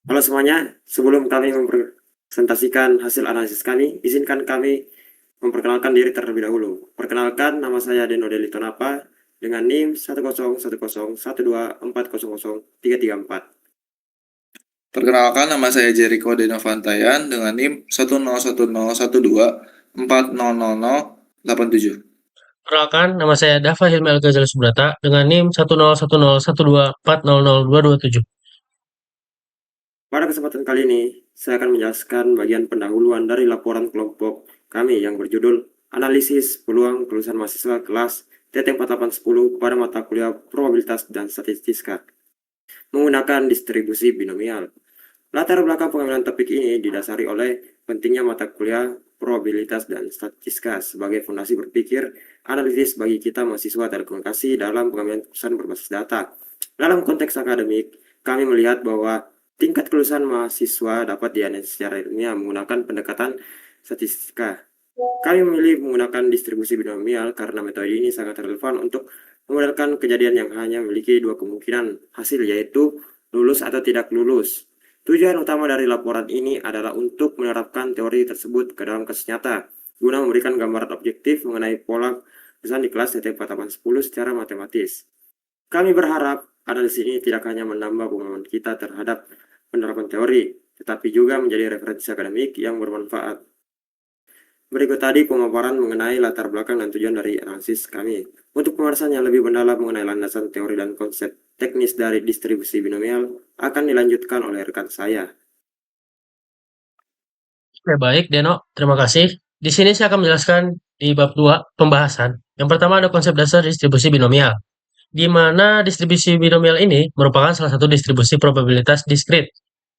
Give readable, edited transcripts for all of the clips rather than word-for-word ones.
Halo semuanya, sebelum kami mempresentasikan hasil analisis kami, izinkan kami memperkenalkan diri terlebih dahulu. Perkenalkan, nama saya Deno Delitonapa dengan NIM 1010112400334. Perkenalkan, nama saya Jericho Denovantayan dengan NIM 101012400800087. Perkenalkan, nama saya Dava Hilmi Al-Ghazali Subrata dengan NIM 1010124002227. Pada kesempatan kali ini, saya akan menjelaskan bagian pendahuluan dari laporan kelompok kami yang berjudul Analisis Peluang Kelulusan Mahasiswa Kelas TT4810 pada mata kuliah Probabilitas dan Statistika menggunakan distribusi binomial. Latar belakang pengambilan topik ini didasari oleh pentingnya mata kuliah probabilitas dan statistika sebagai fondasi berpikir analitis bagi kita mahasiswa telekomunikasi dalam pengambilan keputusan berbasis data. Dalam konteks akademik, kami melihat bahwa tingkat kelulusan mahasiswa dapat dianalisis secara ilmiah menggunakan pendekatan statistika. Kami memilih menggunakan distribusi binomial karena metode ini sangat relevan untuk memodelkan kejadian yang hanya memiliki dua kemungkinan hasil, yaitu lulus atau tidak lulus. Tujuan utama dari laporan ini adalah untuk menerapkan teori tersebut ke dalam kasus nyata, guna memberikan gambaran objektif mengenai pola pesan di kelas TT4810 secara matematis. Kami berharap analisis ini tidak hanya menambah pemahaman kita terhadap penerapan teori, tetapi juga menjadi referensi akademik yang bermanfaat. Berikut tadi pemaparan mengenai latar belakang dan tujuan dari analisis kami. Untuk pembahasan yang lebih mendalam mengenai landasan teori dan konsep teknis dari distribusi binomial akan dilanjutkan oleh rekan saya. Oke, baik, Deno. Terima kasih. Di sini saya akan menjelaskan di bab 2 pembahasan. Yang pertama ada konsep dasar distribusi binomial, di mana distribusi binomial ini merupakan salah satu distribusi probabilitas diskrit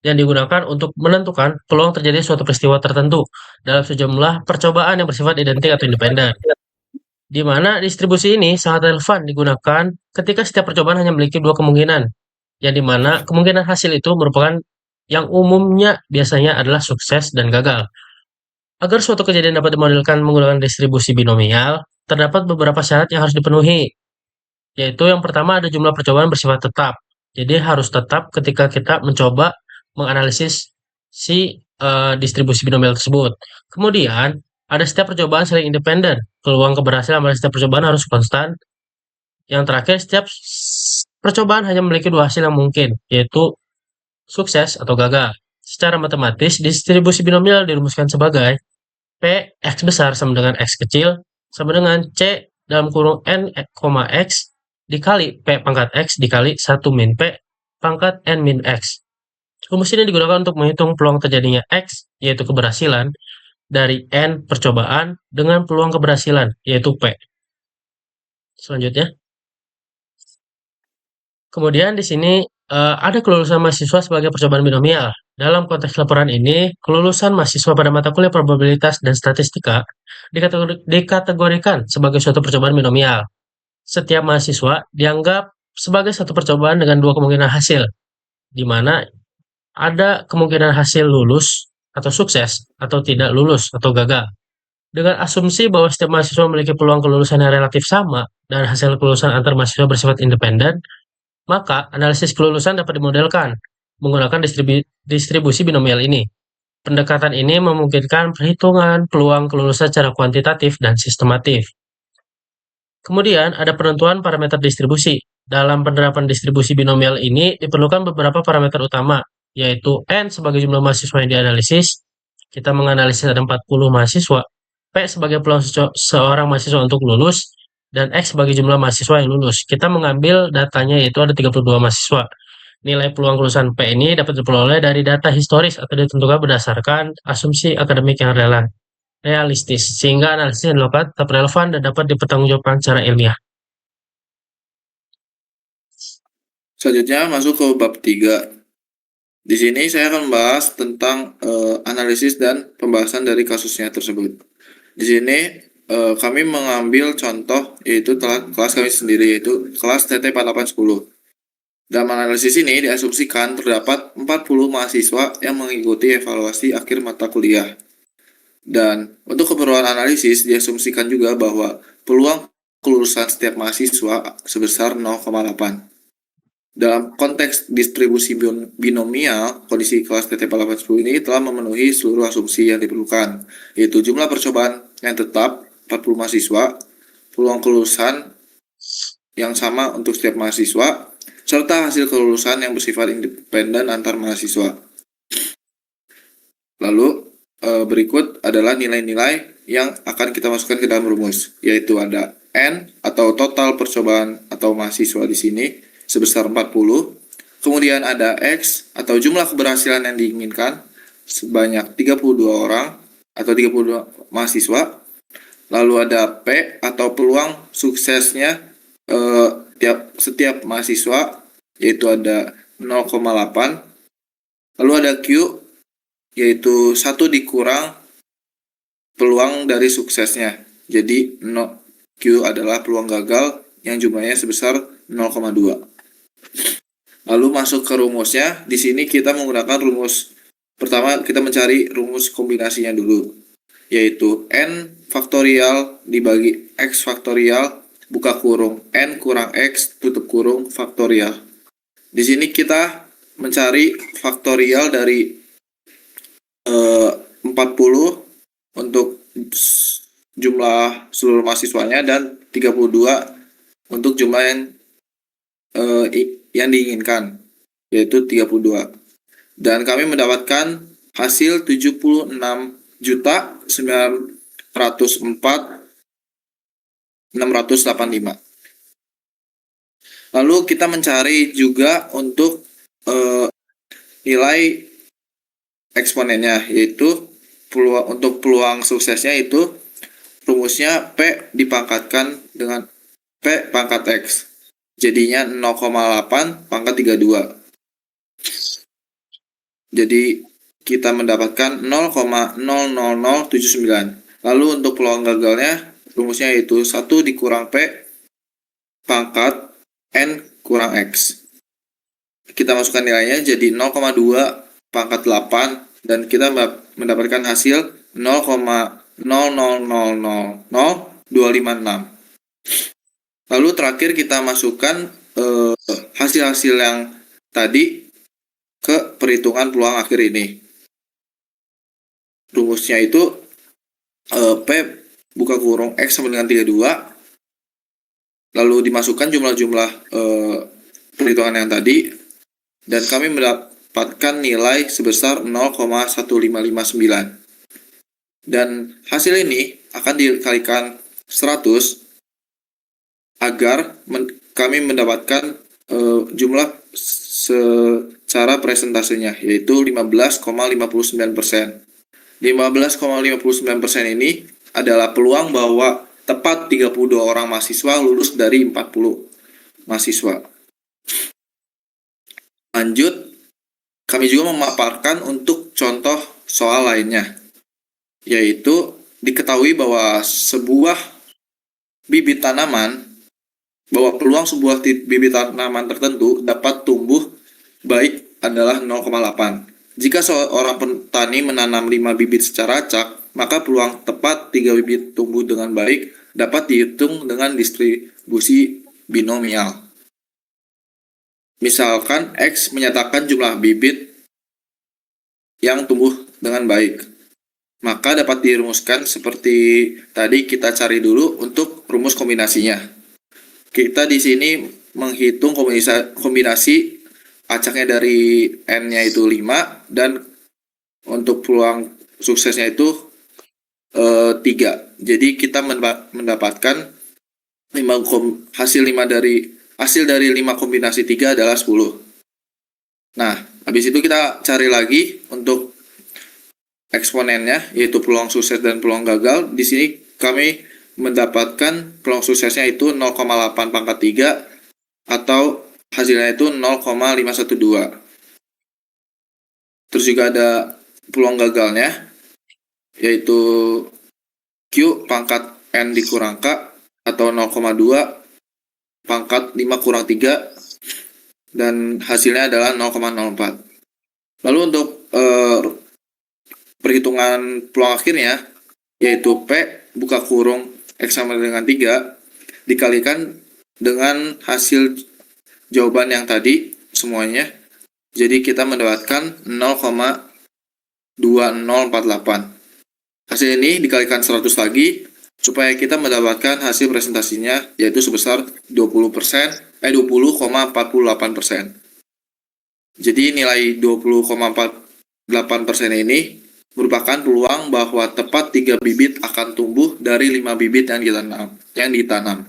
yang digunakan untuk menentukan peluang terjadi suatu peristiwa tertentu dalam sejumlah percobaan yang bersifat identik atau independen. Di mana distribusi ini sangat relevan digunakan ketika setiap percobaan hanya memiliki dua kemungkinan, yang di mana kemungkinan hasil itu merupakan yang umumnya biasanya adalah sukses dan gagal. Agar suatu kejadian dapat dimodelkan menggunakan distribusi binomial, terdapat beberapa syarat yang harus dipenuhi, yaitu yang pertama ada jumlah percobaan bersifat tetap. Jadi harus tetap ketika kita mencoba menganalisis si distribusi binomial tersebut. Kemudian, ada setiap percobaan saling independen. Peluang keberhasilan pada setiap percobaan harus konstan. Yang terakhir, setiap percobaan hanya memiliki dua hasil yang mungkin, yaitu sukses atau gagal. Secara matematis, distribusi binomial dirumuskan sebagai P X besar sama dengan X kecil sama dengan C dalam kurung N, X dikali P pangkat X dikali 1 min P pangkat N min X. Rumus ini digunakan untuk menghitung peluang terjadinya X, yaitu keberhasilan, dari N percobaan dengan peluang keberhasilan, yaitu P. Selanjutnya, kemudian di sini ada kelulusan mahasiswa sebagai percobaan binomial. Dalam konteks laporan ini, kelulusan mahasiswa pada mata kuliah probabilitas dan statistika dikategorikan sebagai suatu percobaan binomial. Setiap mahasiswa dianggap sebagai satu percobaan dengan dua kemungkinan hasil, di mana ada kemungkinan hasil lulus atau sukses atau tidak lulus atau gagal. Dengan asumsi bahwa setiap mahasiswa memiliki peluang kelulusan yang relatif sama dan hasil kelulusan antar mahasiswa bersifat independen, maka analisis kelulusan dapat dimodelkan menggunakan distribusi binomial ini. Pendekatan ini memungkinkan perhitungan peluang kelulusan secara kuantitatif dan sistematif. Kemudian ada penentuan parameter distribusi. Dalam penerapan distribusi binomial ini diperlukan beberapa parameter utama, yaitu N sebagai jumlah mahasiswa yang dianalisis. Kita menganalisis ada 40 mahasiswa. P sebagai peluang seorang mahasiswa untuk lulus, dan X sebagai jumlah mahasiswa yang lulus. Kita mengambil datanya yaitu ada 32 mahasiswa. Nilai peluang kelulusan P ini dapat diperoleh dari data historis atau ditentukan berdasarkan asumsi akademik yang realistis, sehingga analisis yang dilakukan tetap relevan dan dapat dipertanggungjawabkan secara ilmiah. Selanjutnya masuk ke bab 3. Di sini saya akan membahas tentang analisis dan pembahasan dari kasusnya tersebut. Di sini kami mengambil contoh yaitu kelas kami sendiri, yaitu kelas TT4810. Dalam analisis ini diasumsikan terdapat 40 mahasiswa yang mengikuti evaluasi akhir mata kuliah. Dan untuk keperluan analisis diasumsikan juga bahwa peluang kelulusan setiap mahasiswa sebesar 0,8. Dalam konteks distribusi binomial, kondisi kelas TT4810 ini telah memenuhi seluruh asumsi yang diperlukan, yaitu jumlah percobaan yang tetap 40 mahasiswa, peluang kelulusan yang sama untuk setiap mahasiswa, serta hasil kelulusan yang bersifat independen antar mahasiswa. Lalu berikut adalah nilai-nilai yang akan kita masukkan ke dalam rumus, yaitu ada N atau total percobaan atau mahasiswa di sini sebesar 40. Kemudian ada X atau jumlah keberhasilan yang diinginkan sebanyak 32 orang atau 32 mahasiswa. Lalu ada P atau peluang suksesnya setiap mahasiswa, yaitu ada 0,8. Lalu ada Q, yaitu 1 dikurang peluang dari suksesnya. Jadi Q adalah peluang gagal yang jumlahnya sebesar 0,2. Lalu masuk ke rumusnya. Di sini kita menggunakan rumus pertama, kita mencari rumus kombinasinya dulu, yaitu N faktorial dibagi X faktorial buka kurung N kurang X tutup kurung faktorial. Di sini kita mencari faktorial dari 40 untuk jumlah seluruh mahasiswanya dan 32 untuk jumlah yang diinginkan, yaitu 32. Dan kami mendapatkan hasil 76.904.685. Lalu kita mencari juga untuk nilai eksponennya, yaitu untuk peluang suksesnya itu rumusnya P dipangkatkan dengan P pangkat X. Jadinya 0,8 pangkat 32. Jadi kita mendapatkan 0,00079. Lalu untuk peluang gagalnya rumusnya yaitu 1 dikurang P pangkat N kurang X. Kita masukkan nilainya jadi 0,2 pangkat 8 dan kita mendapatkan hasil 0,0000256. Lalu terakhir kita masukkan hasil-hasil yang tadi ke perhitungan peluang akhir ini. Rumusnya itu P buka kurung X sama dengan 32. Lalu dimasukkan jumlah-jumlah perhitungan yang tadi dan kami mendapatkan nilai sebesar 0,1559. Dan hasil ini akan dikalikan 100 agar kami mendapatkan jumlah secara presentasenya, yaitu 15,59%. 15,59% ini adalah peluang bahwa tepat 32 orang mahasiswa lulus dari 40 mahasiswa. Lanjut, kami juga memaparkan untuk contoh soal lainnya, yaitu diketahui bahwa bahwa peluang sebuah bibit tanaman tertentu dapat tumbuh baik adalah 0,8. Jika seorang petani menanam 5 bibit secara acak, maka peluang tepat 3 bibit tumbuh dengan baik dapat dihitung dengan distribusi binomial. Misalkan X menyatakan jumlah bibit yang tumbuh dengan baik, maka dapat dirumuskan seperti tadi. Kita cari dulu untuk rumus kombinasinya. Kita di sini menghitung kombinasi acaknya dari N-nya itu 5 dan untuk peluang suksesnya itu 3. Jadi kita mendapatkan hasil dari 5 kombinasi 3 adalah 10. Nah, habis itu kita cari lagi untuk eksponennya, yaitu peluang sukses dan peluang gagal. Di sini kami mendapatkan peluang suksesnya itu 0,8 pangkat 3 atau hasilnya itu 0,512. Terus juga ada peluang gagalnya, yaitu Q pangkat N dikurang K atau 0,2 pangkat 5 kurang 3 dan hasilnya adalah 0,04. Lalu untuk perhitungan peluang akhirnya, yaitu P buka kurung X sama dengan 3 dikalikan dengan hasil jawaban yang tadi semuanya. Jadi kita mendapatkan 0,2048. Hasil ini dikalikan 100 lagi supaya kita mendapatkan hasil presentasinya yaitu sebesar 20,48%. Jadi nilai 20,48% ini merupakan peluang bahwa tepat 3 bibit akan tumbuh dari 5 bibit yang ditanam.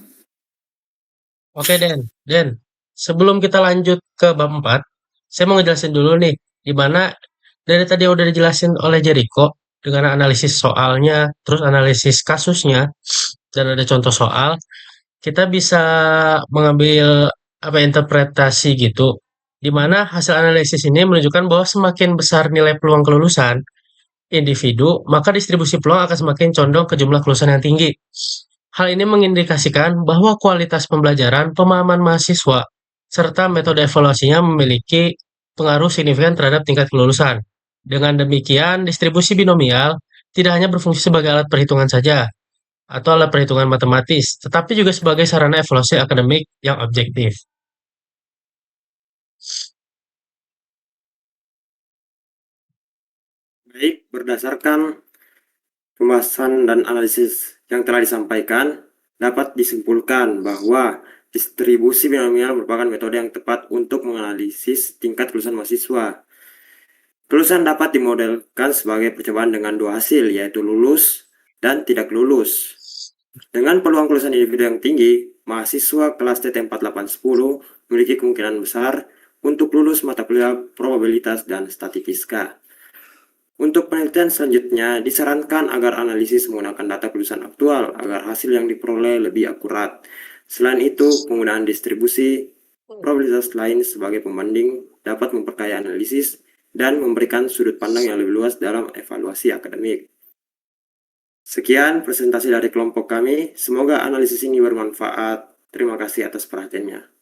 Oke, Den. Sebelum kita lanjut ke bab 4, saya mau ngejelasin dulu nih, di mana dari tadi udah dijelasin oleh Jericho dengan analisis soalnya, terus analisis kasusnya, dan ada contoh soal, kita bisa mengambil interpretasi gitu, di mana hasil analisis ini menunjukkan bahwa semakin besar nilai peluang kelulusan individu, maka distribusi peluang akan semakin condong ke jumlah kelulusan yang tinggi. Hal ini mengindikasikan bahwa kualitas pembelajaran, pemahaman mahasiswa, serta metode evaluasinya memiliki pengaruh signifikan terhadap tingkat kelulusan. Dengan demikian, distribusi binomial tidak hanya berfungsi sebagai alat perhitungan saja, atau alat perhitungan matematis, tetapi juga sebagai sarana evaluasi akademik yang objektif. Baik, berdasarkan pembahasan dan analisis yang telah disampaikan, dapat disimpulkan bahwa distribusi binomial merupakan metode yang tepat untuk menganalisis tingkat kelulusan mahasiswa. Kelulusan dapat dimodelkan sebagai percobaan dengan dua hasil, yaitu lulus dan tidak lulus. Dengan peluang kelulusan individu yang tinggi, mahasiswa kelas TT4810 memiliki kemungkinan besar untuk lulus mata kuliah probabilitas dan statistika. Untuk penelitian selanjutnya, disarankan agar analisis menggunakan data kelulusan aktual agar hasil yang diperoleh lebih akurat. Selain itu, penggunaan distribusi probabilitas lain sebagai pembanding dapat memperkaya analisis dan memberikan sudut pandang yang lebih luas dalam evaluasi akademik. Sekian presentasi dari kelompok kami. Semoga analisis ini bermanfaat. Terima kasih atas perhatiannya.